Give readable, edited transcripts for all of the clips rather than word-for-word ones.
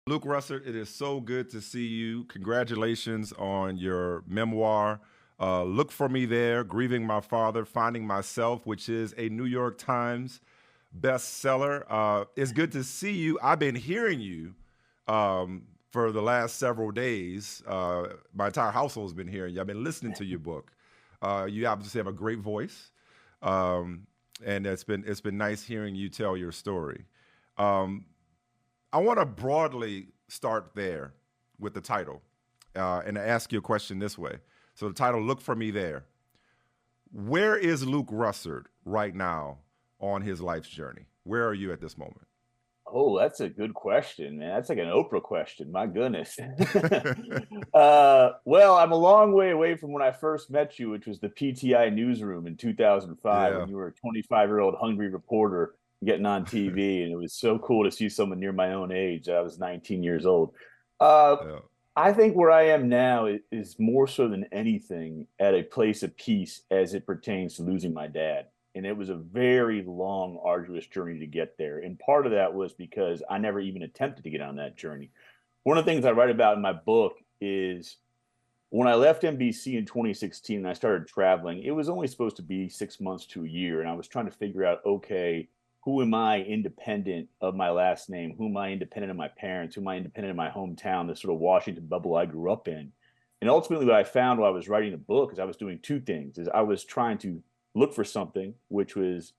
Luke Russert, it is so good to see you. Congratulations on your memoir. Look for me there, Grieving My Father, Finding Myself, which is a New York Times bestseller. It's good to see you. I've been hearing you for the last several days. My entire household's been hearing you. I've been listening to your book. You obviously have a great voice, um, and it's been nice hearing you tell your story. Um, I want to broadly start there with the title and ask you a question this way. So the title, Look for Me There. Where is Luke Russert right now on his life's journey? Where are you at this moment? Oh, that's a good question, man. That's like an Oprah question. My goodness. Well, I'm a long way away from when I first met you, which was the PTI newsroom in 2005 Yeah. when you were a 25-year-old hungry reporter getting on TV. And it was so cool to see someone near my own age. I was 19 years old. Uh, Yeah. I think where I am now is more so than anything at a place of peace as it pertains to losing my dad. And it was a very long, arduous journey to get there. And part of that was because I never even attempted to get on that journey. One of the things I write about in my book is when I left NBC in 2016 and I started traveling, it was only supposed to be 6 months to a year. And I was trying to figure out, okay, who am I independent of my last name? Who am I independent of my parents? Who am I independent of my hometown, the sort of Washington bubble I grew up in? And ultimately, what I found while I was writing the book is I was doing two things. Is I was trying to look for something, which was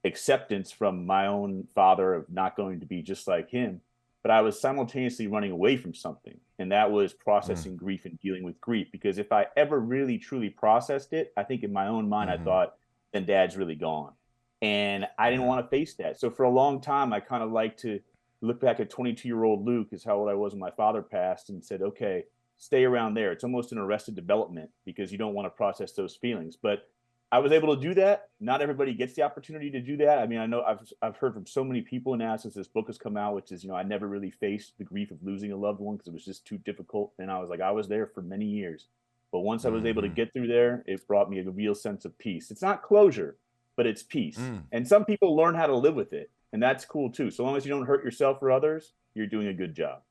acceptance from my own father of not going to be just like him, but I was simultaneously running away from something. And that was Mm. processing grief and dealing with grief. Because if I ever really truly processed it, I think in my own mind, I Hmm. thought, then dad's really gone. And I didn't Yeah. want to face that. So for a long time, I kind of like to look back at 22-year-old Luke, is how old I was when my father passed, and said, okay, stay around there. It's almost an arrested development because you don't want to process those feelings. But I was able to do that. Not everybody gets the opportunity to do that. I mean, I know I've heard from so many people now since this book has come out, which is, I never really faced the grief of losing a loved one because it was just too difficult. And I was like, I was there for many years. But once I was able to Hmm. get through there, it brought me a real sense of peace. It's not closure, but it's peace. Mm. And some people learn how to live with it. And that's cool too. So long as you don't hurt yourself or others, you're doing a good job.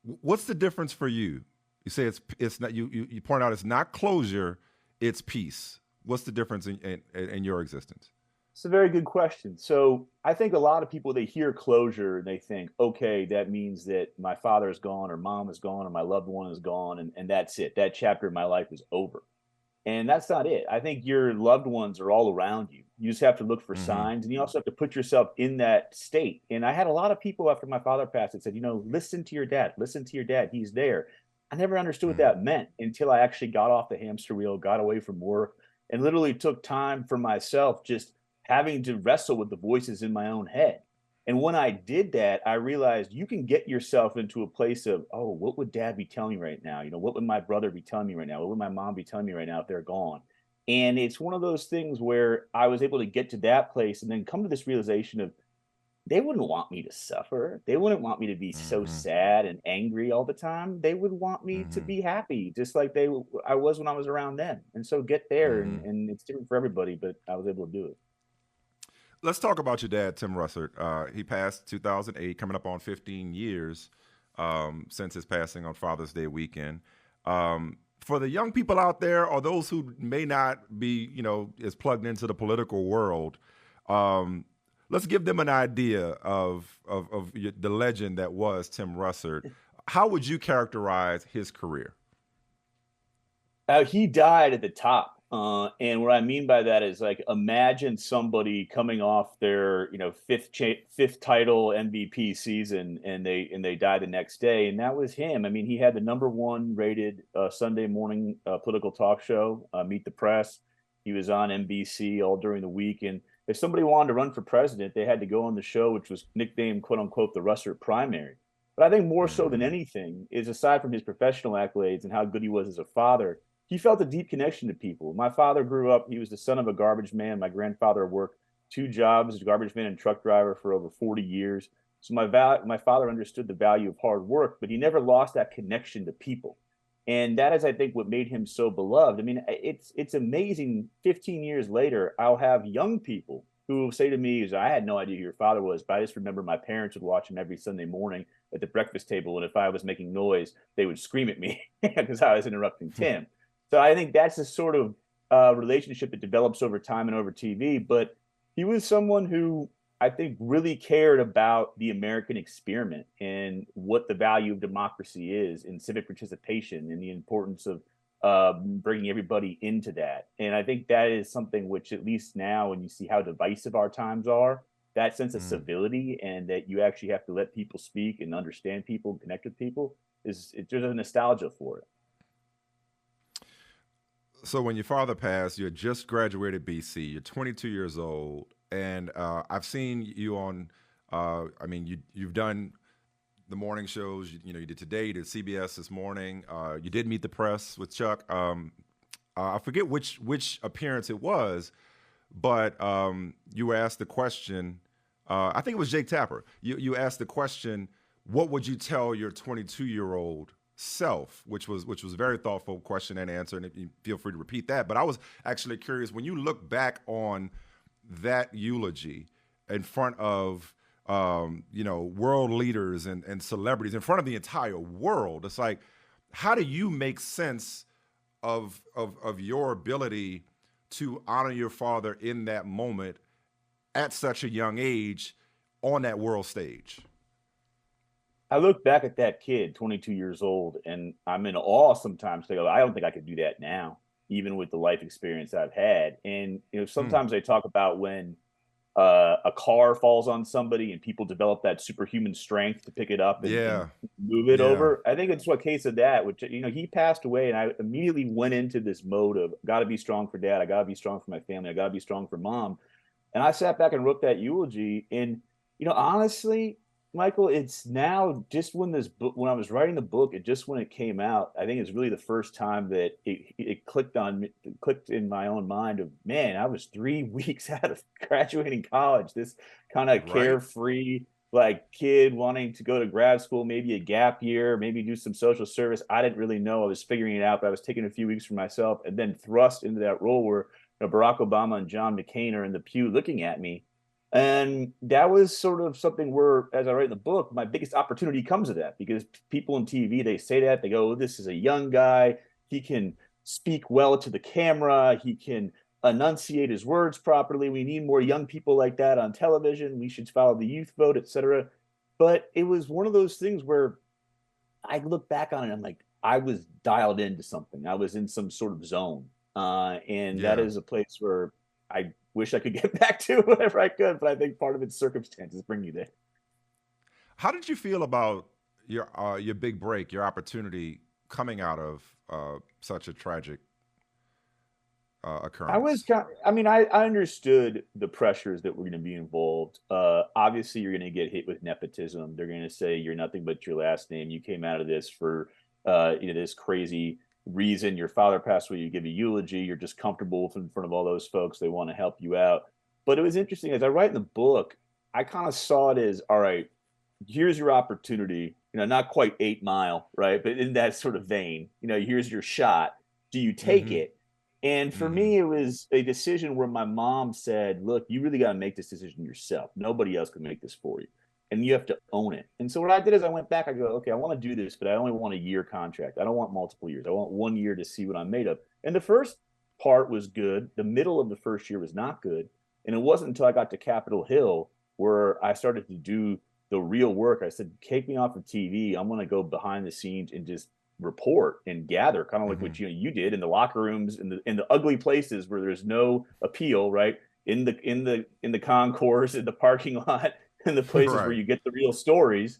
What's the difference for you? You say it's not you point out it's not closure, it's peace. What's the difference in your existence? It's a very good question. So I think a lot of people, they hear closure and they think, okay, that means that my father is gone or mom is gone or my loved one is gone, and that's it. That chapter of my life is over. And that's not it. I think your loved ones are all around you. You just have to look for Hmm. signs, and you also have to put yourself in that state. And I had a lot of people after my father passed that said, listen to your dad, listen to your dad. He's there. I never understood what Mm. that meant until I actually got off the hamster wheel, got away from work, and literally took time for myself, just having to wrestle with the voices in my own head. And when I did that, I realized you can get yourself into a place of, oh, what would dad be telling me right now? What would my brother be telling me right now? What would my mom be telling me right now if they're gone? And it's one of those things where I was able to get to that place and then come to this realization of they wouldn't want me to suffer. They wouldn't want me to be so Hmm. sad and angry all the time. They would want me to Hmm. be happy, just like I was when I was around them. And so get there, and, Hmm. and it's different for everybody, but I was able to do it. Let's talk about your dad, Tim Russert. He passed 2008, coming up on 15 years since his passing on Father's Day weekend. For the young people out there, or those who may not be, as plugged into the political world, um, let's give them an idea of the legend that was Tim Russert. How would you characterize his career? He died at the top. And what I mean by that is, like, imagine somebody coming off their, fifth title MVP season, and they die the next day, and that was him. I mean, he had the number one rated Sunday morning political talk show, Meet the Press. He was on NBC all during the week, and if somebody wanted to run for president, they had to go on the show, which was nicknamed "quote unquote" the Russert Primary. But I think more so than Mm-hmm. anything is, aside from his professional accolades and how good he was as a father, he felt a deep connection to people. My father grew up, he was the son of a garbage man. My grandfather worked two jobs as a garbage man and truck driver for over 40 years. So my father understood the value of hard work, but he never lost that connection to people. And that is, I think, what made him so beloved. I mean, it's amazing. 15 years later, I'll have young people who will say to me is, I had no idea who your father was, but I just remember my parents would watch him every Sunday morning at the breakfast table. And if I was making noise, they would scream at me because I was interrupting Tim. So I think that's the sort of relationship that develops over time and over TV. But he was someone who I think really cared about the American experiment and what the value of democracy is and civic participation and the importance of bringing everybody into that. And I think that is something which, at least now, when you see how divisive our times are, that sense of Mm. civility and that you actually have to let people speak and understand people and connect with people there's a nostalgia for it. So when your father passed, you had just graduated BC. You're 22 years old, and I've seen you on. I mean, you've done the morning shows. You know, you did Today, you did CBS this morning. You did Meet the Press with Chuck. I forget which appearance it was, but you were asked the question. I think it was Jake Tapper. You asked the question, "What would you tell your 22-year-old self?" Which was a very thoughtful question and answer, and you feel free to repeat that. But I was actually curious, when you look back on that eulogy in front of world leaders and celebrities, in front of the entire world. It's like, how do you make sense of your ability to honor your father in that moment at such a young age on that world stage? I look back at that kid, 22 years old, and I'm in awe sometimes. To go, I don't think I could do that now, even with the life experience I've had. And Hmm. sometimes they talk about when a car falls on somebody and people develop that superhuman strength to pick it up and Yeah, move it yeah, over. I think it's what case of that, which he passed away, and I immediately went into this mode of got to be strong for dad, I got to be strong for my family, I got to be strong for mom. And I sat back and wrote that eulogy. And, honestly, Michael, it's now just when this book, when I was writing the book, it just when it came out, I think it's really the first time that it clicked on me, clicked in my own mind of, man, I was 3 weeks out of graduating college. This kind of right. carefree, like kid wanting to go to grad school, maybe a gap year, maybe do some social service. I didn't really know. I was figuring it out, but I was taking a few weeks for myself and then thrust into that role where Barack Obama and John McCain are in the pew looking at me. And that was sort of something where, as I write in the book, my biggest opportunity comes to that because people in TV, they say that, they go, oh, this is a young guy. He can speak well to the camera. He can enunciate his words properly. We need more young people like that on television. We should follow the youth vote, etc. But it was one of those things where I look back on it, I'm like, I was dialed into something. I was in some sort of zone. And that Yeah. is a place where I wish I could get back to whenever I could, but I think part of it's circumstances bring you there. How did you feel about your big break, your opportunity coming out of such a tragic I was occurrence? I mean, I understood the pressures that were going to be involved. Obviously, you're going to get hit with nepotism. They're going to say you're nothing but your last name. You came out of this for, this crazy reason. Your father passed away. You give a eulogy. You're just comfortable in front of all those folks. They want to help you out. But it was interesting as I write in the book. I kind of saw it as, all right, here's your opportunity. Not quite 8 Mile, right? But in that sort of vein, here's your shot. Do you take Mm-hmm. it? And for Mm-hmm. me, it was a decision where my mom said, look, you really got to make this decision yourself. Nobody else can make this for you. And you have to own it. And so what I did is I went back, I go, okay, I want to do this, but I only want a year contract. I don't want multiple years. I want 1 year to see what I'm made of. And the first part was good. The middle of the first year was not good. And it wasn't until I got to Capitol Hill where I started to do the real work. I said, take me off of TV. I'm going to go behind the scenes and just report and gather, kind of like Mm-hmm. what you did in the locker rooms, in the ugly places where there's no appeal, right? In the concourse, in the parking lot, in the places where Right. you get the real stories.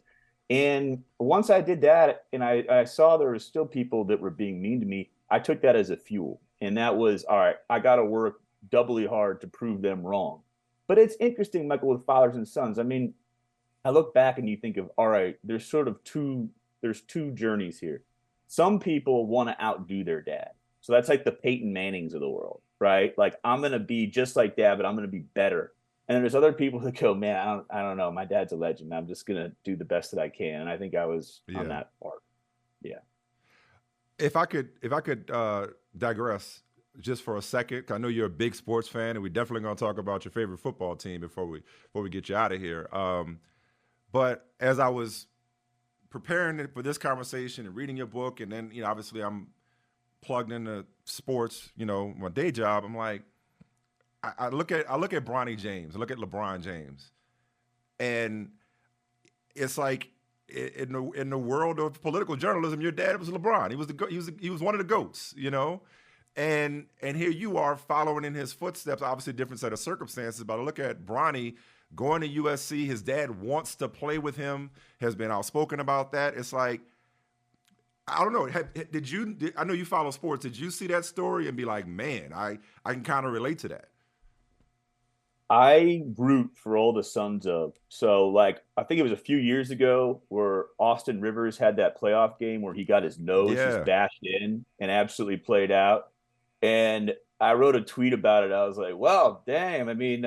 And once I did that, and I saw there was still people that were being mean to me, I took that as a fuel, and that was all right. I got to work doubly hard to prove them wrong. But it's interesting, Michael, with fathers and sons. I mean, I look back and you think of, all right, there's two journeys here. Some people want to outdo their dad. So that's like the Peyton Mannings of the world, right? Like I'm gonna be just like dad, but I'm gonna be better. And then there's other people that go, man, I don't know. My dad's a legend. I'm just gonna do the best that I can. And I think I was on Yeah. that part. Yeah. If I could digress, just for a second. 'Cause I know you're a big sports fan, and we're definitely going to talk about your favorite football team before we get you out of here. But as I was preparing for this conversation and reading your book, and then obviously I'm plugged into sports, my day job. I'm like, I look at Bronny James, I look at LeBron James, and it's like in the world of political journalism, your dad was LeBron. He was one of the goats, and here you are following in his footsteps. Obviously, different set of circumstances. But I look at Bronny going to USC. His dad wants to play with him. Has been outspoken about that. It's like, I don't know. I know you follow sports. Did you see that story and be like, man, I can kind of relate to that? I root for all the sons of. So, like, I think it was a few years ago where Austin Rivers had that playoff game where he got his nose just Yeah. bashed in and absolutely played out. And I wrote a tweet about it. I was like, well, damn. I mean,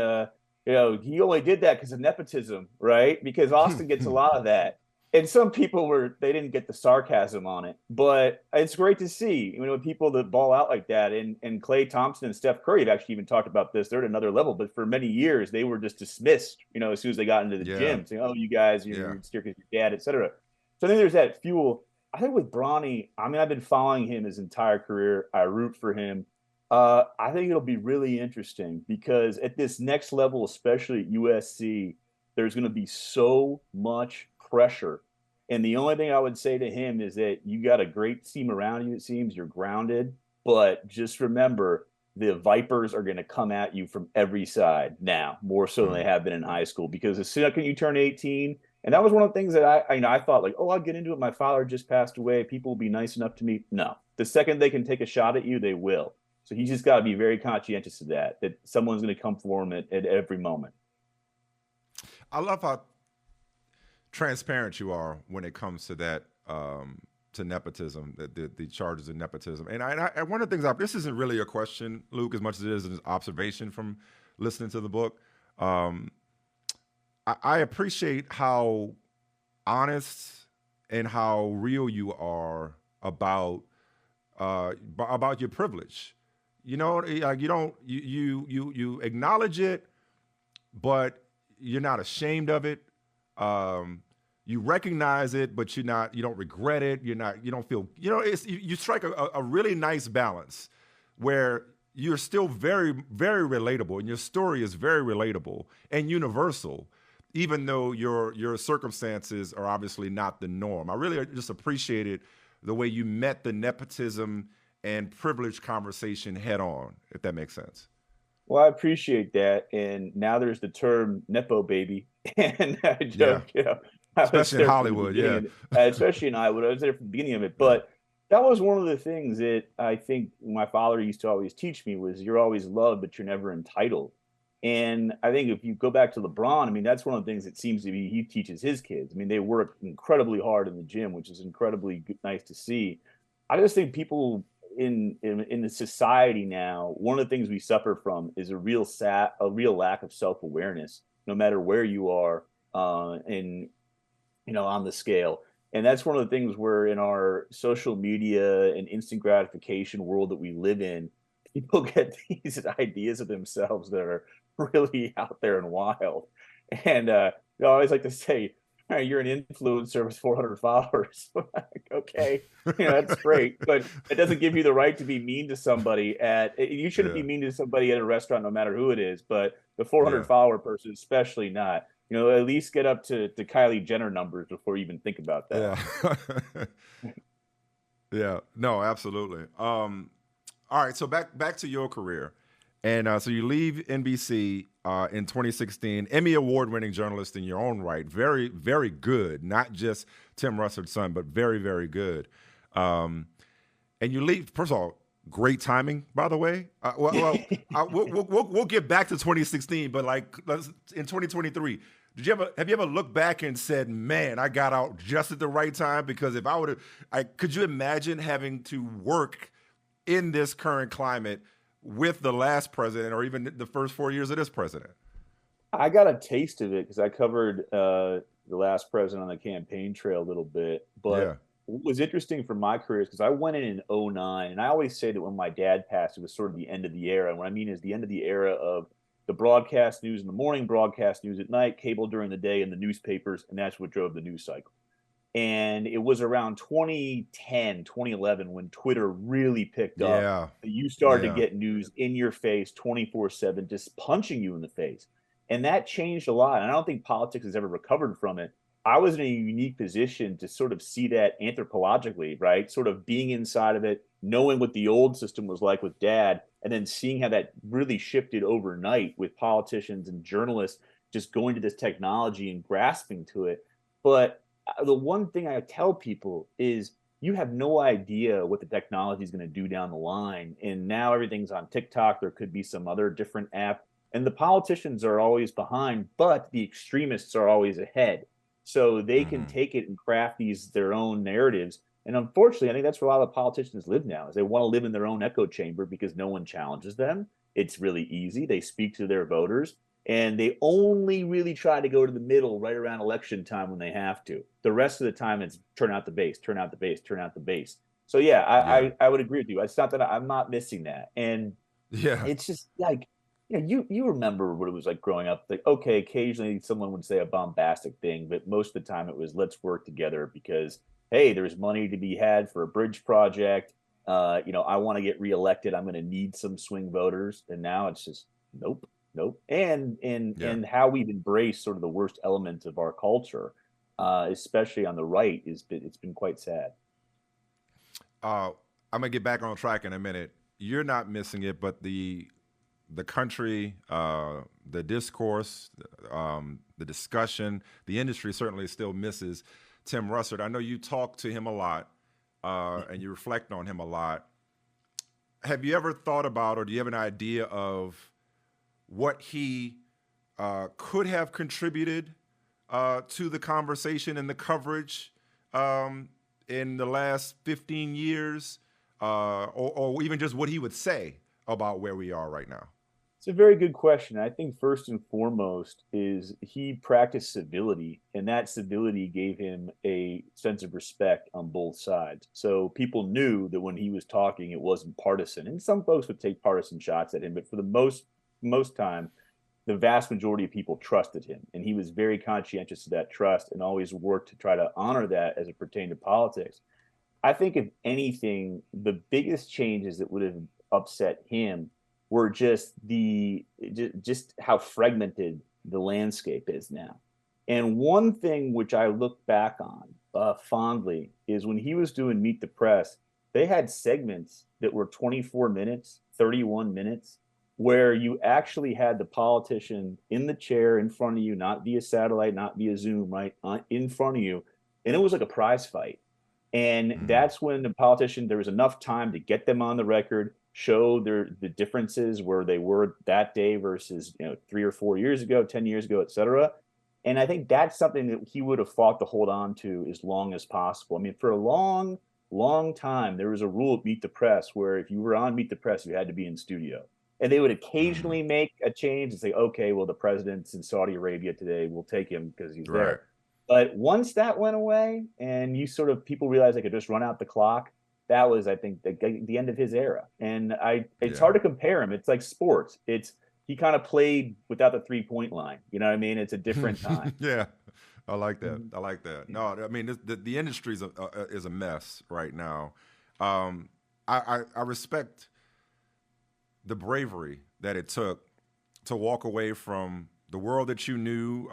he only did that because of nepotism, right? Because Austin gets a lot of that. And some people they didn't get the sarcasm on it, but it's great to see, people that ball out like that. And Klay Thompson and Steph Curry have actually even talked about this. They're at another level, but for many years they were just dismissed, as soon as they got into the Yeah. gym, saying, "Oh, you guys, Yeah. you're scared because your dad, etc." So I think there's that fuel. I think with Bronny, I mean, I've been following him his entire career. I root for him. I think it'll be really interesting because at this next level, especially at USC, there's going to be so much pressure. And the only thing I would say to him is that you got a great team around you, it seems. You're grounded. But just remember, the Vipers are going to come at you from every side now, more so than they have been in high school. Because as soon as you turn 18, and that was one of the things that I thought, like, oh, I'll get into it. My father just passed away. People will be nice enough to me. No. The second they can take a shot at you, they will. So he's just got to be very conscientious of that someone's going to come for him at every moment. I love how transparent you are when it comes to that, to nepotism, the charges of nepotism. And one of the things, this isn't really a question, Luke, as much as it is an observation from listening to the book. I appreciate how honest and how real you are about your privilege. Like you acknowledge it, but you're not ashamed of it. You recognize it, but you don't regret it. You don't feel, you strike a really nice balance where you're still very, very relatable, and your story is very relatable and universal, even though your circumstances are obviously not the norm. I really just appreciated the way you met the nepotism and privilege conversation head on, if that makes sense. Well, I appreciate that. And now there's the term Nepo baby. And I Yeah. joke, I was Especially in there from the Hollywood, yeah. beginning especially in Iowa. I was there from the beginning of it. Yeah. But that was one of the things that I think my father used to always teach me was you're always loved, but you're never entitled. And I think if you go back to LeBron, I mean, that's one of the things that seems to be he teaches his kids. I mean, they work incredibly hard in the gym, which is incredibly nice to see. I just think people in the society now, one of the things we suffer from is a real lack of self-awareness, no matter where you are in on the scale. And that's one of the things where in our social media and instant gratification world that we live in, people get these ideas of themselves that are really out there and wild. And I always like to say, all right, you're an influencer with 400 followers. Like, okay, that's great, but it doesn't give you the right to be mean to somebody you shouldn't be mean to somebody at a restaurant, no matter who it is, but the 400 follower person, especially not. At least get up to Kylie Jenner numbers before you even think about that. Yeah. Yeah. No, absolutely. All right. So back to your career. And so you leave NBC in 2016, Emmy Award-winning journalist in your own right. Very, very good. Not just Tim Russert's son, but very, very good. And you leave, first of all, great timing, by the way. We'll get back to 2016, but like in 2023, have you ever looked back and said, man, I got out just at the right time? Because if I would have, could you imagine having to work in this current climate with the last president or even the first 4 years of this president? I got a taste of it because I covered the last president on the campaign trail a little bit. But what was interesting for my career is because I went in '09, and I always say that when my dad passed, it was sort of the end of the era. And what I mean is the end of the era of the broadcast news in the morning, broadcast news at night, cable during the day, and the newspapers, and that's what drove the news cycle. And it was around 2010, 2011 when Twitter really picked up. Yeah. You started to Yeah. get news in your face 24/7, just punching you in the face. And that changed a lot. And I don't think politics has ever recovered from it. I was in a unique position to sort of see that anthropologically, right? Sort of being inside of it, knowing what the old system was like with dad, and then seeing how that really shifted overnight with politicians and journalists just going to this technology and grasping to it. But the one thing I tell people is you have no idea what the technology is going to do down the line. And now everything's on TikTok. There could be some other different app. And the politicians are always behind, but the extremists are always ahead. So they can Hmm. take it and craft these their own narratives. And unfortunately, I think that's where a lot of politicians live now, is they want to live in their own echo chamber because no one challenges them. It's really easy. They speak to their voters and they only really try to go to the middle right around election time when they have to. The rest of the time, it's turn out the base, turn out the base, turn out the base. So yeah, Yeah. I would agree with you. It's not that I'm not missing that, and Yeah. it's just like you remember what it was like growing up. Like okay, occasionally someone would say a bombastic thing, but most of the time it was let's work together because hey, there's money to be had for a bridge project. I want to get reelected. I'm going to need some swing voters, and now it's just nope, nope. Yeah. And how we've embraced sort of the worst elements of our culture, especially on the right, it's been quite sad. uh, I'm gonna get back on track in a minute. You're not missing it, but the country, the discourse, the discussion, the industry certainly still misses Tim Russert. I know you talk to him a lot, and you reflect on him a lot. Have you ever thought about, or do you have an idea of what he could have contributed to the conversation and the coverage in the last 15 years, or even just what he would say about where we are right now? It's a very good question. I think first and foremost is he practiced civility, and that civility gave him a sense of respect on both sides. So people knew that when he was talking, it wasn't partisan. And some folks would take partisan shots at him, but for the most time, the vast majority of people trusted him, and he was very conscientious of that trust and always worked to try to honor that as it pertained to politics. I think if anything, the biggest changes that would have upset him were just how fragmented the landscape is now. And one thing which I look back on fondly is when he was doing Meet the Press, they had segments that were 24 minutes, 31 minutes, where you actually had the politician in the chair in front of you, not via satellite, not via Zoom, right, in front of you. And it was like a prize fight. And Mm-hmm. that's when the politician, there was enough time to get them on the record, show the differences where they were that day versus 3 or 4 years ago, 10 years ago, et cetera. And I think that's something that he would have fought to hold on to as long as possible. I mean, for a long, long time, there was a rule at Meet the Press where if you were on Meet the Press, you had to be in studio. And they would Mm-hmm. occasionally make a change and say, okay, well, the president's in Saudi Arabia today. We'll take him because he's Right. there. But once that went away and you sort of people realized they could just run out the clock, that was, I think, the end of his era. And it's Yeah. hard to compare him. It's like sports. He kind of played without the 3 point line. You know what I mean? It's a different time. Yeah. I like that. Mhm. I like that. Yeah. No, I mean the industry is a mess right now. Um, I respect the bravery that it took to walk away from the world that you knew,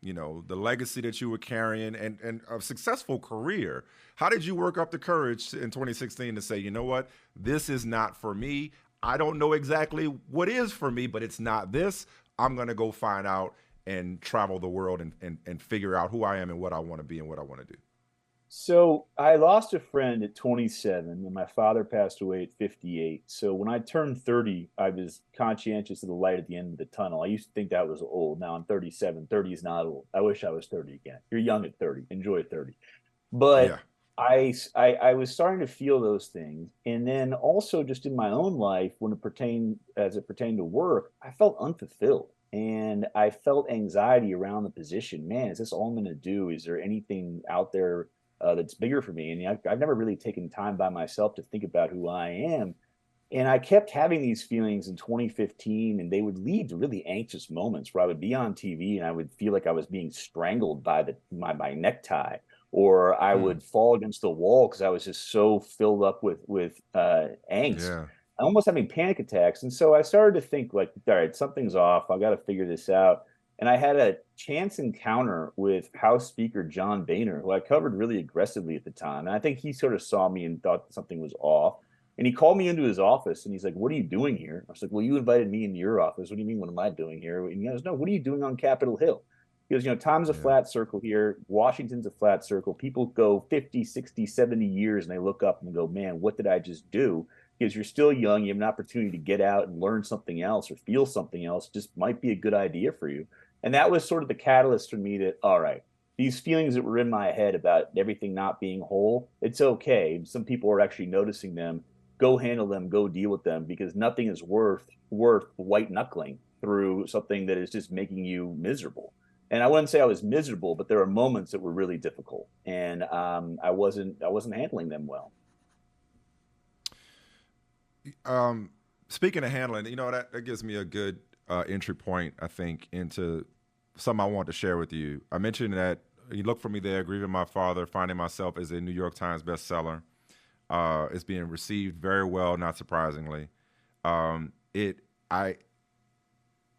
the legacy that you were carrying, and a successful career. How did you work up the courage in 2016 to say, you know what, this is not for me? I don't know exactly what is for me, but it's not this. I'm going to go find out and travel the world and figure out who I am and what I want to be and what I want to do. So I lost a friend at 27, and my father passed away at 58. So when I turned 30, I was conscientious of the light at the end of the tunnel. I used to think that was old. Now I'm 37. 30 is not old. I wish I was 30 again. You're young at 30. Enjoy 30. Yeah. But I was starting to feel those things, and then also just in my own life, when it pertained to work, I felt unfulfilled, and I felt anxiety around the position. Man, is this all I'm going to do? Is there anything out there that's bigger for me. And I've never really taken time by myself to think about who I am. And I kept having these feelings in 2015, and they would lead to really anxious moments where I would be on TV and I would feel like I was being strangled by my necktie, or I Hmm. would fall against the wall because I was just so filled up with angst. Yeah. Almost having panic attacks. And so I started to think like, all right, something's off. I got to figure this out. And I had a chance encounter with House Speaker John Boehner, who I covered really aggressively at the time. And I think he sort of saw me and thought something was off. And he called me into his office and he's like, "What are you doing here?" I was like, "Well, you invited me into your office. What do you mean, what am I doing here?" And he goes, "No, what are you doing on Capitol Hill?" He goes, "Time's a Yeah. flat circle here. Washington's a flat circle. People go 50, 60, 70 years and they look up and go, man, what did I just do?" Because you're still young, you have an opportunity to get out and learn something else or feel something else, just might be a good idea for you. And that was sort of the catalyst for me that, all right, these feelings that were in my head about everything not being whole, it's okay. Some people are actually noticing them. Go handle them, go deal with them, because nothing is worth white knuckling through something that is just making you miserable. And I wouldn't say I was miserable, but there are moments that were really difficult, and I wasn't handling them well. Speaking of handling, that gives me a good entry point, I think, into something I want to share with you. I mentioned that you look for me there, Grieving My Father, Finding Myself as a New York Times bestseller. It's being received very well, not surprisingly. It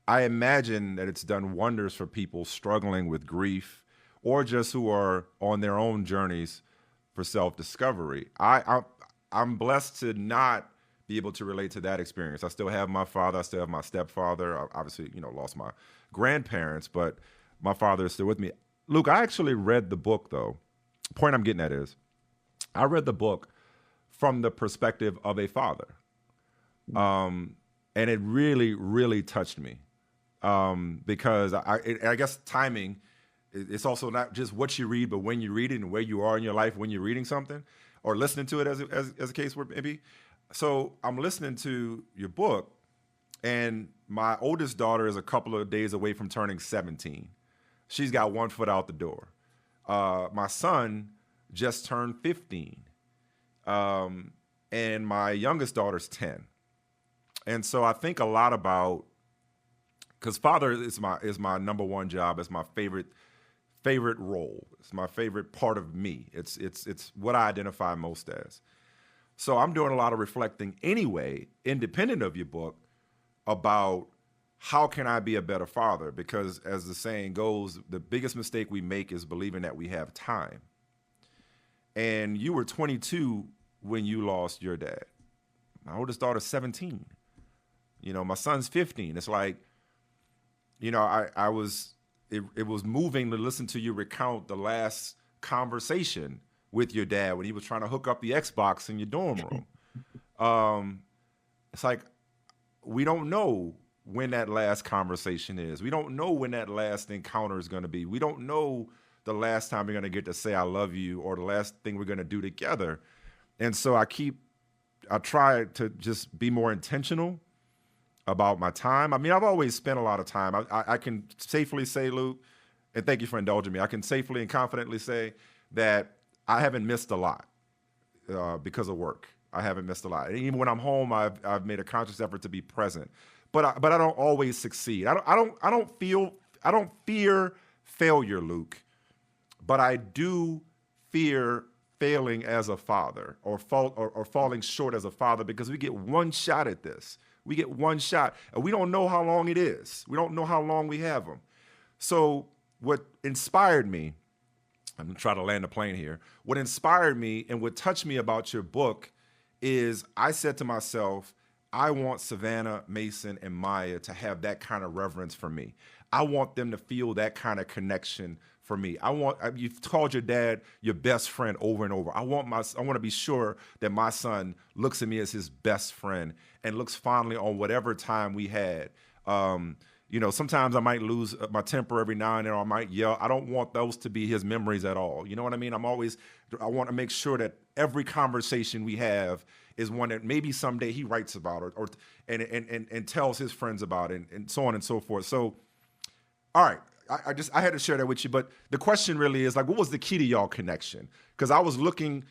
I imagine that it's done wonders for people struggling with grief or just who are on their own journeys for self-discovery. I'm blessed to not be able to relate to that experience. I still have my father, I still have my stepfather. I obviously, lost my grandparents, but my father is still with me. Luke, I actually read the book though. Point I'm getting at is I read the book from the perspective of a father. And it really, really touched me because I guess timing. It's also not just what you read, but when you read it and where you are in your life when you're reading something or listening to it, as a case where maybe. So I'm listening to your book, and my oldest daughter is a couple of days away from turning 17. She's got one foot out the door. My son just turned 15, and my youngest daughter's 10. And so I think a lot about, because father is my number one job. It's my favorite role. It's my favorite part of me. It's what I identify most as. So I'm doing a lot of reflecting anyway, independent of your book, about how can I be a better father? Because as the saying goes, the biggest mistake we make is believing that we have time. And you were 22 when you lost your dad. My oldest daughter's 17. My son's 15. It's like, I was, it was moving to listen to you recount the last conversation with your dad when he was trying to hook up the Xbox in your dorm room. It's like, we don't know when that last conversation is. We don't know when that last encounter is going to be. We don't know the last time we're going to get to say I love you or the last thing we're going to do together. And so I try to just be more intentional about my time. I mean, I've always spent a lot of time. I can safely say, Luke, and thank you for indulging me. I can safely and confidently say that I haven't missed a lot because of work. I haven't missed a lot. And even when I'm home, I've made a conscious effort to be present. But I don't always succeed. I don't fear failure, Luke, but I do fear failing as a father or falling short as a father, because we get one shot at this. We get one shot, and we don't know how long it is. We don't know how long we have them. So what inspired me, I'm gonna try to land the plane here. What inspired me and what touched me about your book is I said to myself, I want Savannah, Mason, and Maya to have that kind of reverence for me. I want them to feel that kind of connection for me. You've called your dad your best friend over and over. I want to be sure that my son looks at me as his best friend and looks fondly on whatever time we had. Sometimes I might lose my temper every now and then, or I might yell. I don't want those to be his memories at all. You know what I mean? I want to make sure that every conversation we have is one that maybe someday he writes about and tells his friends about, and so on and so forth. So, all right, I had to share that with you. But the question really is like, what was the key to y'all connection? Because I was looking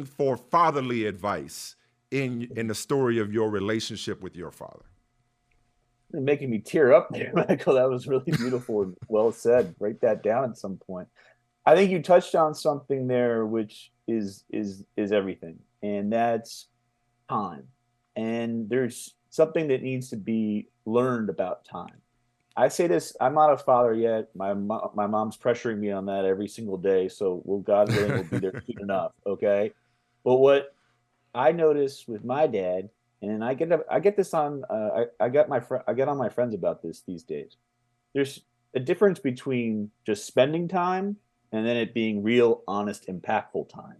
for fatherly advice in the story of your relationship with your father. You're making me tear up there, Michael. That was really beautiful and well said. Write that down at some point. I think you touched on something there, which is everything, and that's time. And there's something that needs to be learned about time. I say this, I'm not a father yet. My mom's pressuring me on that every single day. So, well, God willing, we'll be there soon enough. Okay. But what I notice with my dad, and I get this on I get on my friends about this these days. There's a difference between just spending time and then it being real, honest, impactful time.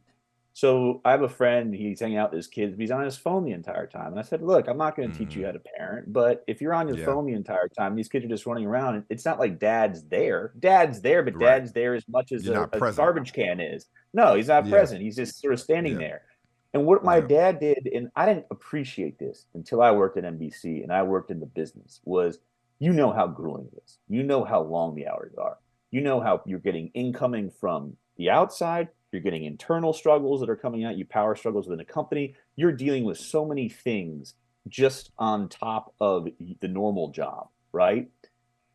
So I have a friend, he's hanging out with his kids, but he's on his phone the entire time. And I said, look, I'm not going to teach you Hmm. how to parent, but if you're on your Yeah. phone the entire time, these kids are just running around. It's not like dad's there. Dad's there, but Right. dad's there as much as You're not a present. garbage can is. No, he's not Yeah. present. He's just sort of standing Yeah. there. And what my Yeah. dad did, and I didn't appreciate this until I worked at NBC and I worked in the business, was you know how grueling it is. You know how long the hours are. You know how you're getting incoming from the outside, you're getting internal struggles that are coming at you, power struggles within a company. You're dealing with so many things just on top of the normal job, right?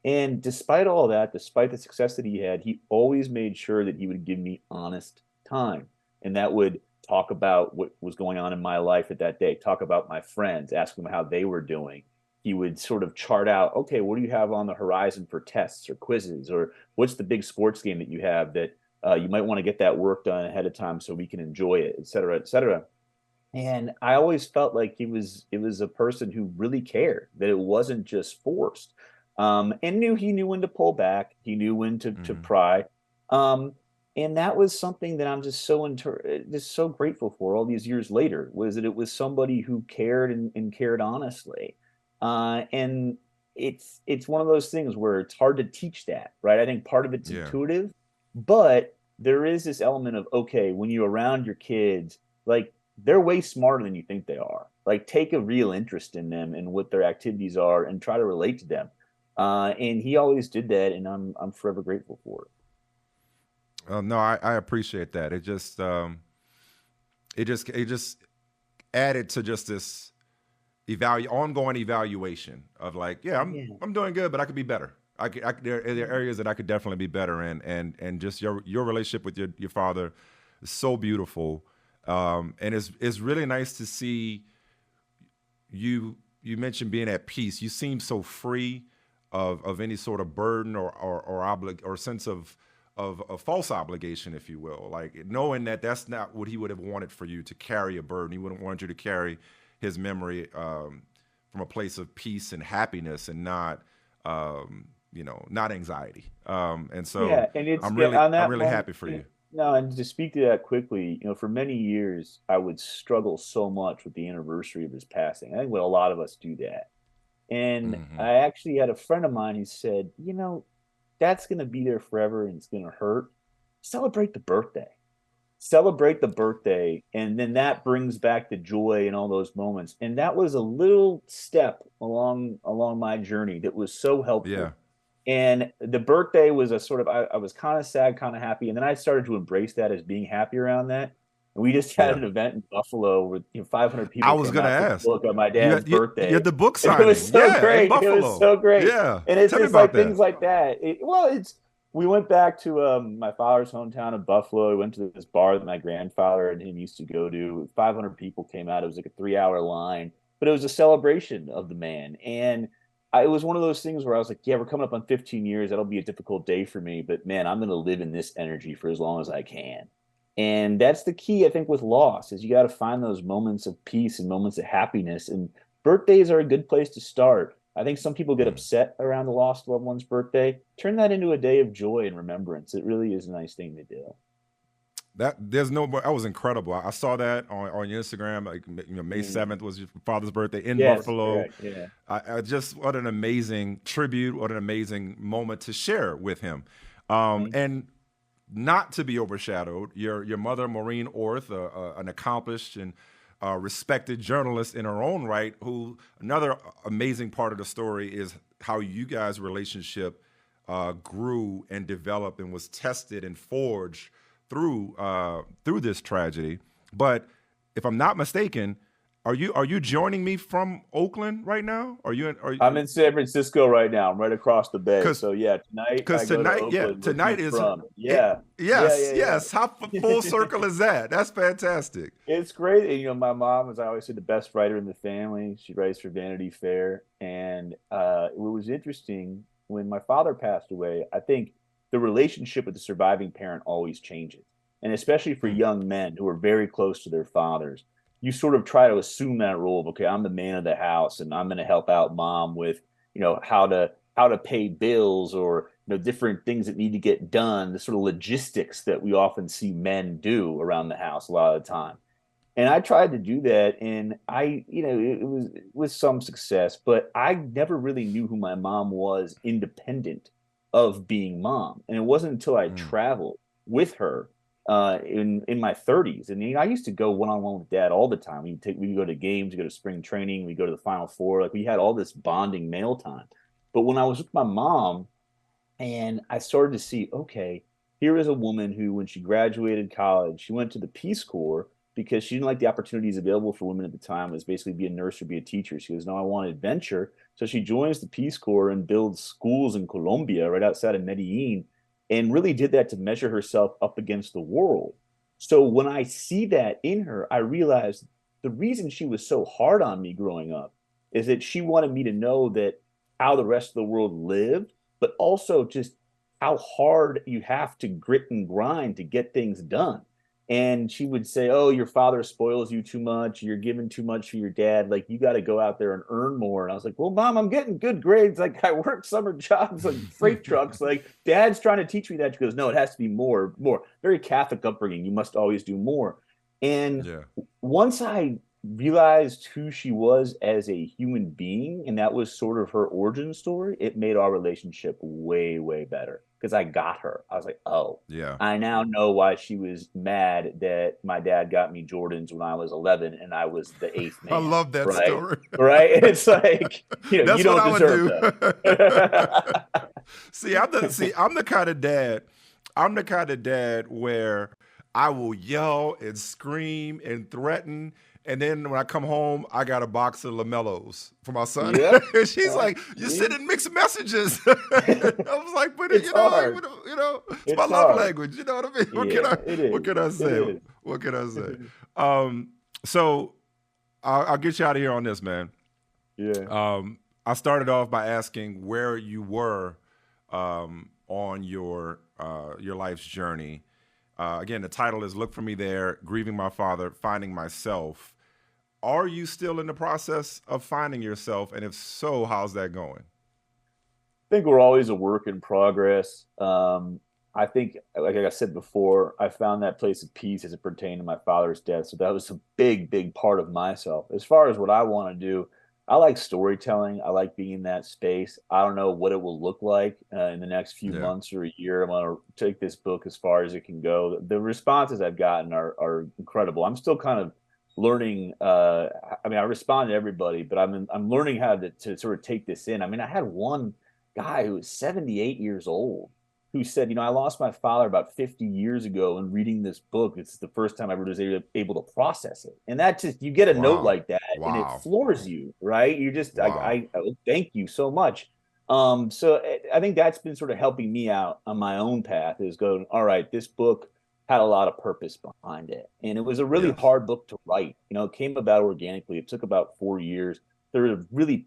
And despite all that, despite the success that he had, he always made sure that he would give me honest time. And that would talk about what was going on in my life at that day, talk about my friends, ask them how they were doing. He would sort of chart out, okay, what do you have on the horizon for tests or quizzes? Or what's the big sports game that you have that you might want to get that work done ahead of time so we can enjoy it, et cetera, et cetera. And I always felt like it was a person who really cared, that it wasn't just forced. And he knew when to pull back, he knew when to Hmm. pry. Um, and that was something that I'm just just so grateful for all these years later, was that it was somebody who cared and cared honestly. And it's one of those things where it's hard to teach that, right? I think part of it's Yeah. intuitive, but there is this element of, okay, when you're around your kids, like they're way smarter than you think they are. Like take a real interest in them and what their activities are and try to relate to them. And he always did that, and I'm forever grateful for it. No, I appreciate that. It just added to just this ongoing evaluation of like, yeah, Yeah. I'm doing good, but I could be better. There are areas that I could definitely be better in, and just your relationship with your father is so beautiful, and it's really nice to see you mentioned being at peace. You seem so free of any sort of burden or sense of a false obligation, if you will. Like knowing that that's not what he would have wanted for you to carry a burden. He wouldn't want you to carry his memory from a place of peace and happiness and not not anxiety. And so Yeah, and it's I'm yeah, really on I'm that really moment. happy for you. No, and to speak to that quickly, for many years I would struggle so much with the anniversary of his passing. I think what a lot of us do that. And Hmm. I actually had a friend of mine who said, that's going to be there forever and it's going to hurt. Celebrate the birthday. Celebrate the birthday. And then that brings back the joy and all those moments. And that was a little step along my journey that was so Yeah. helpful. And the birthday was a sort of, I was kind of sad, kind of happy. And then I started to embrace that as being happy around that. And we just had Yeah. an event in Buffalo where 500 I people was came gonna out for the ask. book on my You dad's had you birthday. had the book And it was signing. so Yeah, in great. It was Buffalo. so great. Yeah. And it's Tell me just about like that. things like that. We went back to my father's hometown of Buffalo. We went to this bar that my grandfather and him used to go to. 500 people came out. It was like a 3 hour line, but it was a celebration of the man. And it was one of those things where I was like, yeah, we're coming up on 15 years. That'll be a difficult day for me, but man, I'm going to live in this energy for as long as I can. And that's the key, I think, with loss is you got to find those moments of peace and moments of happiness. And birthdays are a good place to start. I think some people get Mm. upset around the lost loved one's birthday. Turn that into a day of joy and remembrance. It really is a nice thing to do. That was incredible. I saw that on your Instagram. Like May Mm. 7th was your father's birthday in Yes, Buffalo. correct. Yeah. I just what an amazing tribute, what an amazing moment to share with him. Thank you. And not to be overshadowed, your mother Maureen Orth, an accomplished and respected journalist in her own right, who another amazing part of the story is how you guys' relationship grew and developed and was tested and forged through this tragedy. But if I'm not mistaken, are you joining me from Oakland right now? I'm in San Francisco right now. I'm right across the bay. Because So yeah, tonight I because go to tonight, yeah, Oakland, where tonight Pete's is from. it, Yeah, yeah, yes, yeah, yes. How full yeah. circle is that? That's fantastic. It's great. And, my mom is, I always say, the best writer in the family. She writes for Vanity Fair. And what was interesting when my father passed away, I think the relationship with the surviving parent always changes. And especially for Mm, young men who are very close to their fathers, you sort of try to assume that role of, okay, I'm the man of the house and I'm going to help out mom with, how to pay bills, or different things that need to get done, the sort of logistics that we often see men do around the house a lot of the time. And I tried to do that, and it was with some success, but I never really knew who my mom was independent of being mom. And it wasn't until I mm. traveled with her in my 30s, and I used to go one on one with dad all the time. We go to games, we go to spring training, we go to the Final Four. Like, we had all this bonding male time. But when I was with my mom, and I started to see, okay, here is a woman who, when she graduated college, she went to the Peace Corps because she didn't like the opportunities available for women at the time. It was basically be a nurse or be a teacher. She goes, no, I want adventure. So she joins the Peace Corps and builds schools in Colombia, right outside of Medellin, and really did that to measure herself up against the world. So when I see that in her, I realized the reason she was so hard on me growing up is that she wanted me to know that how the rest of the world lived, but also just how hard you have to grit and grind to get things done. And she would say, oh, your father spoils you too much. You're giving too much for your dad. Like, you got to go out there and earn more. And I was like, well, mom, I'm getting good grades. Like, I work summer jobs, like freight trucks. Like, dad's trying to teach me that. She goes, no, it has to be more, more. Very Catholic upbringing. You must always do more. And Yeah. once I realized who she was as a human being, and that was sort of her origin story, it made our relationship way, way better because I got her. I was like, oh, Yeah. I now know why she was mad that my dad got me Jordans when I was 11 and I was the eighth I man, love that right? story. Right? It's like, you That's what don't I would deserve do. that. I'm the kind of dad. I'm the kind of dad where I will yell and scream and threaten. And then when I come home, I got a box of LaMelos for my son. Yep. And she's like, "You're sending mixed messages." I was like, "But It's hard. it's my It's love hard. language. You know what I mean? Yeah, it What is. can I It say? is. What can I say? So I'll get you out of here on this, man. Yeah. I started off by asking where you were on your life's journey. Again, the title is "Look for Me There: Grieving My Father, Finding Myself." Are you still in the process of finding yourself, and if so, how's that going? Think we're always a work in progress. I think, like I said before, I found that place of peace as it pertained to my father's death. So that was a big, big part of myself. As far as what I want to do, I like storytelling. I like being in that space. I don't know what it will look like in the next few Yeah, months or a year. I'm going to take this book as far as it can go. The responses I've gotten are incredible. I'm still kind of learning. I mean, I respond to everybody, but I'm learning how to sort of take this in. I mean, I had one guy who was 78 years old who said, I lost my father about 50 years ago, and reading this book, it's the first time I was able to process it. And that just, you get a note wow, like that and it wow, floors you, right? You just, wow. I thank you so much. So I think that's been sort of helping me out on my own path, is going, all right, this book had a lot of purpose behind it. And it was a really Yes. hard book to write. It came about organically. It took about 4 years. There were really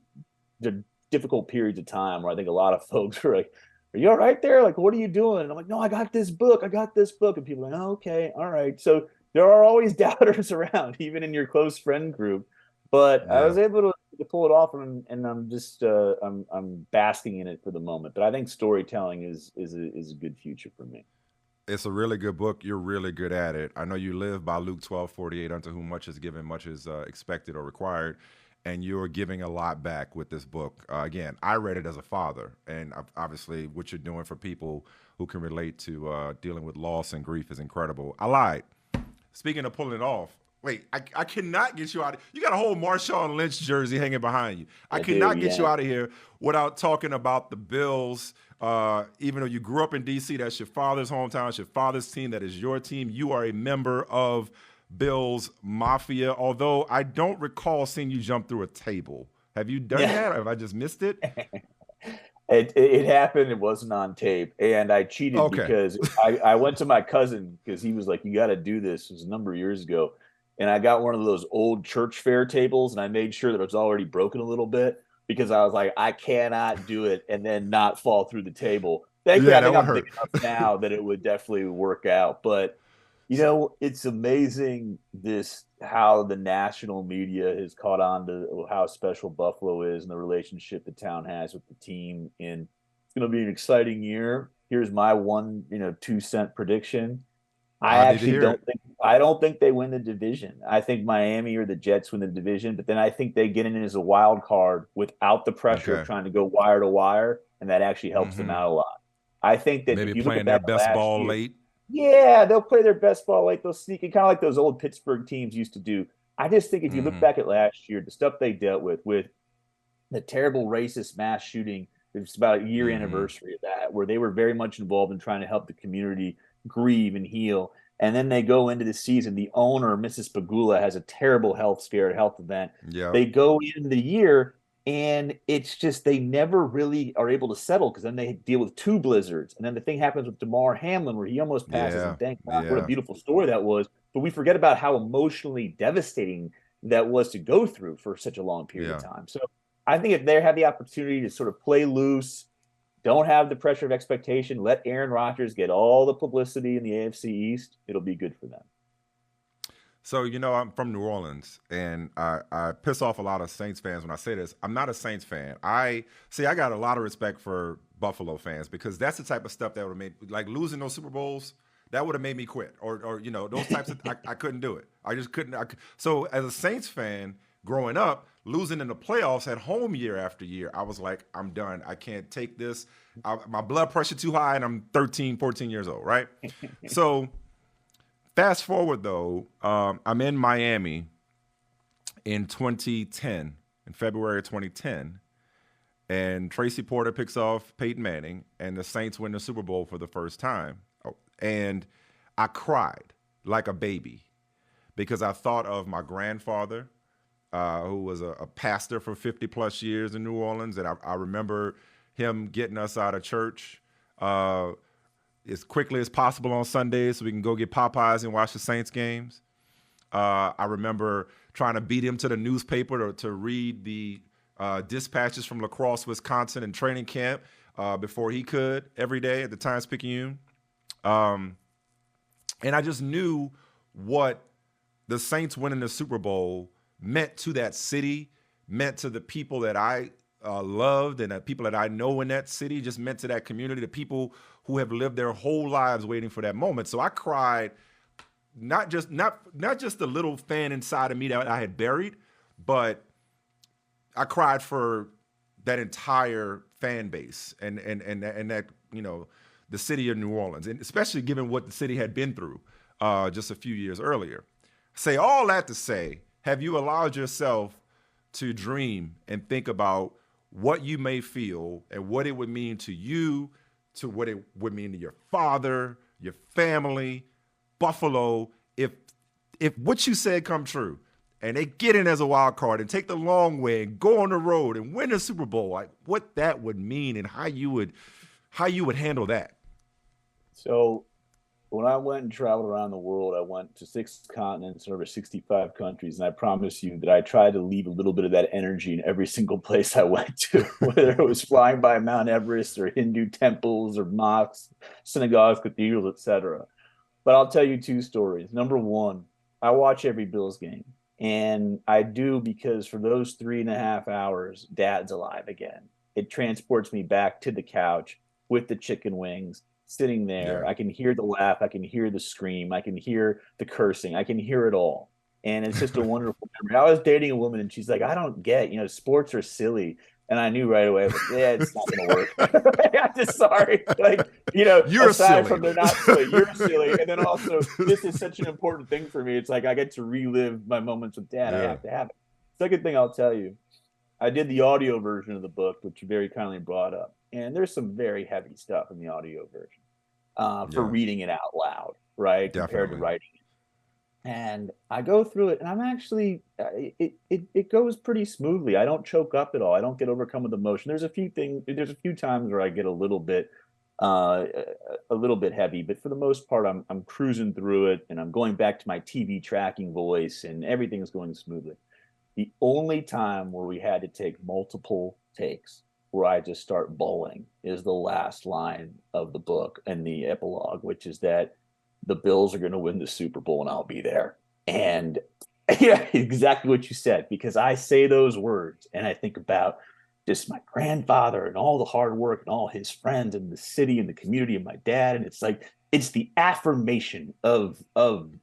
difficult periods of time where I think a lot of folks were like, are you all right there? Like, what are you doing? And I'm like, no, I got this book. I got this book. And people are like, oh, okay, all right. So there are always doubters around, even in your close friend group. But I Yeah. was able to pull it off, and I'm just I'm basking in it for the moment. But I think storytelling is a good future for me. It's a really good book. You're really good at it. I know you live by Luke 12:48, unto whom much is given, much is expected or required. And you're giving a lot back with this book. Again, I read it as a father. And obviously, what you're doing for people who can relate to dealing with loss and grief is incredible. I lied. Speaking of pulling it off, Wait, I cannot get you out. You got a whole Marshawn Lynch jersey hanging behind you. I I do, cannot get you yeah. out of here without talking about the Bills. Even though you grew up in D.C., that's your father's hometown, it's your father's team, that is your team. You are a member of Bills Mafia. Although I don't recall seeing you jump through a table. Have you done Yeah. that, or have I just missed it? It happened. It wasn't on tape, and I cheated Okay. because I went to my cousin because he was like, "You got to do this." It was a number of years ago, and I got one of those old church fair tables, and I made sure that it was already broken a little bit because I was like, I cannot do it and then not fall through the table. Thankfully, Yeah, I that think would I'm big hurt. enough now that it would definitely work out. But it's amazing this how the national media has caught on to how special Buffalo is and the relationship the town has with the team. And it's going to be an exciting year. Here's my one, 2 cent prediction. I need to hear it. I don't think they win the division. I think Miami or the Jets win the division, but then I think they get in as a wild card without the pressure of Okay. trying to go wire to wire, and that actually helps them Mm-hmm. out a lot. I think that Maybe if you look playing at their back at best last ball year, late. yeah, they'll play their best ball like they'll sneak it, kind of like those old Pittsburgh teams used to do. I just think if you look Mm-hmm. back at last year, the stuff they dealt with the terrible racist mass shooting, it's about a year Mm-hmm. anniversary of that, where they were very much involved in trying to help the community grieve and heal. And then they go into the season. The owner, Mrs. Pagula, has a terrible health scare, health event. Yep. They go in the year, and it's just they never really are able to settle because then they deal with 2 blizzards. And then the thing happens with Damar Hamlin where he almost passes. Yeah. And thank God, what a Yeah. beautiful story that was. But we forget about how emotionally devastating that was to go through for such a long period of Yeah. time. So I think if they have the opportunity to sort of play loose, don't have the pressure of expectation, let Aaron Rodgers get all the publicity in the AFC East, it'll be good for them. So, I'm from New Orleans, and I piss off a lot of Saints fans when I say this. I'm not a Saints fan. I got a lot of respect for Buffalo fans because that's the type of stuff that would have made, like losing those Super Bowls, that would have made me quit. Or those types of, I couldn't do it. I just couldn't. So, as a Saints fan growing up, losing in the playoffs at home year after year, I was like, I'm done. I can't take this. My blood pressure too high, and I'm 13, 14 years old, right? So, fast forward though, I'm in Miami in 2010, in February 2010, and Tracy Porter picks off Peyton Manning, and the Saints win the Super Bowl for the first time. Oh, and I cried like a baby because I thought of my grandfather, who was a pastor for 50 plus years in New Orleans, and I remember him getting us out of church. As quickly as possible on Sundays so we can go get Popeyes and watch the Saints games. I remember trying to beat him to the newspaper to read the dispatches from La Crosse, Wisconsin, and training camp before he could every day at the Times-Picayune. And I just knew what the Saints winning the Super Bowl meant to that city, meant to the people that I loved and the people that I know in that city, just meant to that community, the people who have lived their whole lives waiting for that moment. So I cried, not just the little fan inside of me that I had buried, but I cried for that entire fan base and that the city of New Orleans, and especially given what the city had been through just a few years earlier. Say all that to say, have you allowed yourself to dream and think about what you may feel and what it would mean to you, to what it would mean to your father, your family, Buffalo, if what you said come true and they get in as a wild card and take the long way and go on the road and win the Super Bowl, like what that would mean and how you would handle that? So when I went and traveled around the world, I went to 6 continents and over 65 countries. And I promise you that I tried to leave a little bit of that energy in every single place I went to, whether it was flying by Mount Everest or Hindu temples or mosques, synagogues, cathedrals, etc. But I'll tell you 2 stories. Number one, I watch every Bills game. And I do because for those 3.5 hours, dad's alive again. It transports me back to the couch with the chicken wings, sitting there. Yeah. I can hear the laugh. I can hear the scream. I can hear the cursing. I can hear it all. And it's just a wonderful memory. I was dating a woman and she's like, I don't get, sports are silly. And I knew right away, like, yeah, it's not going to work. I'm just sorry. Like, You're aside silly. from they're not silly, you're silly. And then also, this is such an important thing for me. It's like I get to relive my moments with Dad. I Yeah. have to have it. Second thing I'll tell you, I did the audio version of the book, which you very kindly brought up. And there's some very heavy stuff in the audio version for reading it out loud, right? Definitely. Compared to writing it. And I go through it, and I'm actually it goes pretty smoothly. I don't choke up at all. I don't get overcome with emotion. There's a few times where I get a little bit heavy, but for the most part, I'm cruising through it, and I'm going back to my TV tracking voice, and everything's going smoothly. The only time where we had to take multiple takes, where I just start bawling, is the last line of the book and the epilogue, which is that the Bills are going to win the Super Bowl and I'll be there. And yeah, exactly what you said, because I say those words and I think about just my grandfather and all the hard work and all his friends and the city and the community and my dad. And it's like, it's the affirmation of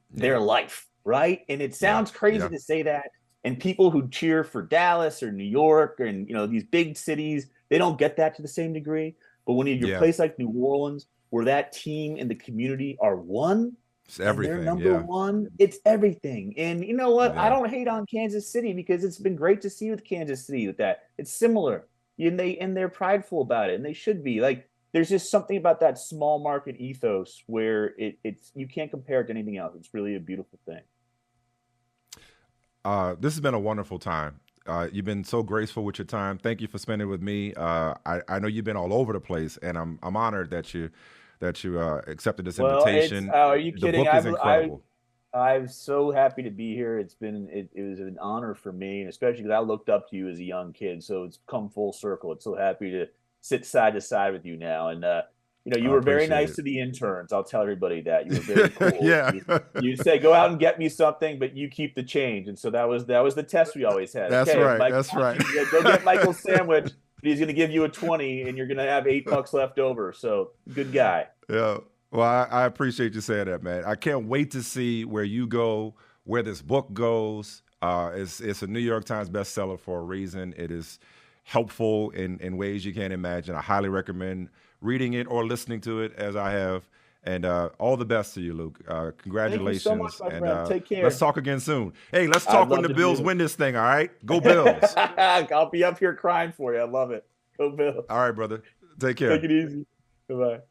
their life, right? And it sounds crazy to say that. And people who cheer for Dallas or New York and, these big cities, they don't get that to the same degree. But when you're a place like New Orleans, where that team and the community are one, it's everything. They're number one. It's everything. And you know what? Yeah. I don't hate on Kansas City, because it's been great to see with Kansas City with that. It's similar, and they're prideful about it, and they should be. Like, there's just something about that small market ethos where it's you can't compare it to anything else. It's really a beautiful thing. This has been a wonderful time. You've been so graceful with your time. Thank you for spending it with me. I know you've been all over the place, and I'm honored that you accepted this invitation. Are you kidding? The book is incredible. I'm so happy to be here. It was an honor for me, and especially because I looked up to you as a young kid. So it's come full circle. It's so happy to sit side to side with you now. And you were very nice to the interns. I'll tell everybody that you were very cool. Yeah. You say, go out and get me something, but you keep the change. And so that was the test we always had. That's okay, right. Mike, that's right. Go get Michael's sandwich, but he's going to give you a 20, and you're going to have $8 left over. So good guy. Yeah. Well, I appreciate you saying that, man. I can't wait to see where you go, where this book goes. It's a New York Times bestseller for a reason. It is helpful in ways you can't imagine. I highly recommend reading it or listening to it, as I have. And all the best to you, Luke. Congratulations. Thank you so much, my friend. Take care. Let's talk again soon. Hey, let's talk when the Bills win this thing, all right? Go Bills. I'll be up here crying for you. I love it. Go Bills. All right, brother. Take care. Take it easy. Bye-bye.